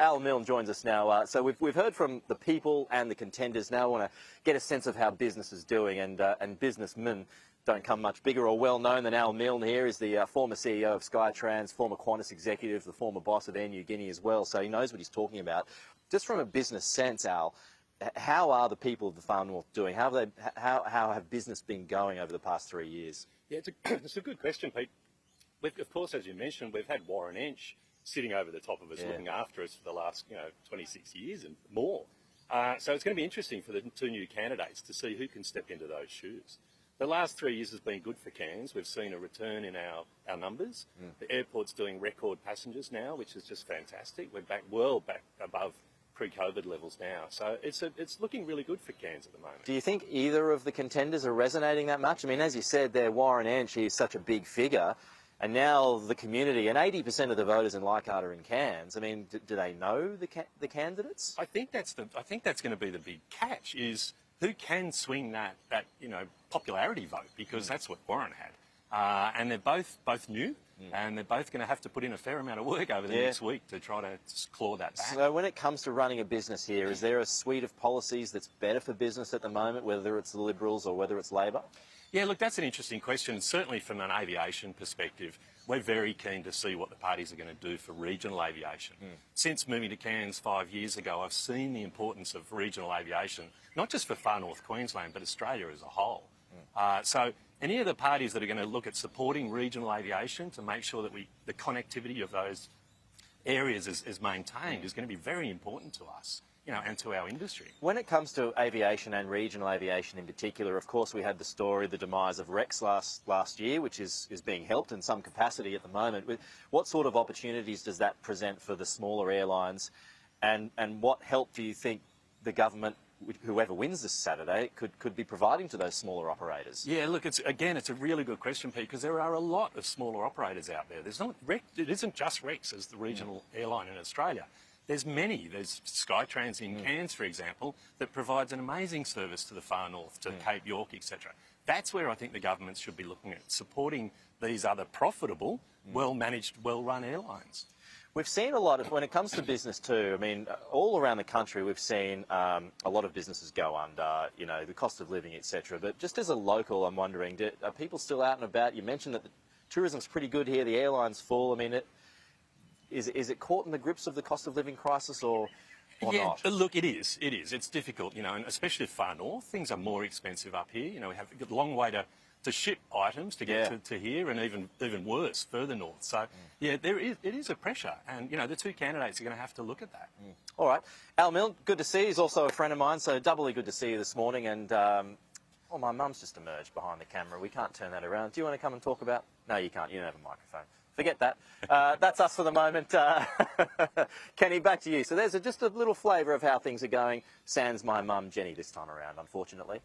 Al Milne joins us now. So we've heard from the people and the contenders. Now I want to get a sense of how business is doing, and businessmen don't come much bigger or well known than Al Milne here. Is the former CEO of Skytrans, former Qantas executive, the former boss of Air Niugini as well. So he knows what he's talking about. Just from a business sense, Al, how are the people of the Far North doing? How have business been going over the past 3 years? Yeah, it's a good question, Pete. Of course, as you mentioned, we've had Warren Entsch sitting over the top of us, looking after us for the last 26 years and more. So it's going to be interesting for the two new candidates to see who can step into those shoes. The last 3 years has been good for Cairns. We've seen a return in our numbers. The airport's doing record passengers now, which is just fantastic. We're back above pre-COVID levels now. So it's looking really good for Cairns at the moment. Do you think either of the contenders are resonating that much? I mean, as you said there, Warren Entsch, he's such a big figure. And now the community, and 80% of the voters in Leichhardt are in Cairns. I mean, do they know the candidates? I think that's going to be the big catch, is who can swing that popularity vote, because that's what Warren had. And they're both new, and they're both going to have to put in a fair amount of work over the next week to try to claw that back. So when it comes to running a business here, is there a suite of policies that's better for business at the moment, whether it's the Liberals or whether it's Labor? Yeah, look, that's an interesting question. Certainly from an aviation perspective, we're very keen to see what the parties are going to do for regional aviation. Since moving to Cairns 5 years ago, I've seen the importance of regional aviation, not just for Far North Queensland, but Australia as a whole. So any of the parties that are going to look at supporting regional aviation to make sure that the connectivity of those areas is maintained is going to be very important to us, and to our industry. When it comes to aviation and regional aviation in particular, of course, we had the story, the demise of Rex last year, which is being helped in some capacity at the moment. What sort of opportunities does that present for the smaller airlines, and what help do you think the government, whoever wins this Saturday, could be providing to those smaller operators? Yeah, look, it's a really good question, Pete, because there are a lot of smaller operators out there. It isn't just Rex as the regional airline in Australia. There's many. There's Skytrans in Cairns, for example, that provides an amazing service to the Far North, to Cape York, etc. That's where I think the government should be looking at, supporting these other profitable, well-managed, well-run airlines. We've seen a lot of, when it comes to business too, I mean, all around the country we've seen a lot of businesses go under, the cost of living, etc. But just as a local, I'm wondering, are people still out and about? You mentioned that the tourism's pretty good here, the airline's full. I mean, Is it caught in the grips of the cost of living crisis or not? Look, it is. It's difficult, and especially Far North, things are more expensive up here. We have a long way to ship items to get to here, and even worse, further north. So, it is a pressure, and, the two candidates are going to have to look at that. All right. Al Milne, good to see you. He's also a friend of mine, so doubly good to see you this morning. And, my mum's just emerged behind the camera. We can't turn that around. Do you want to come and talk about... No, you can't. You don't have a microphone. Forget that. That's us for the moment. Kenny, back to you. So there's just a little flavour of how things are going, sans my mum, Jenny, this time around, unfortunately.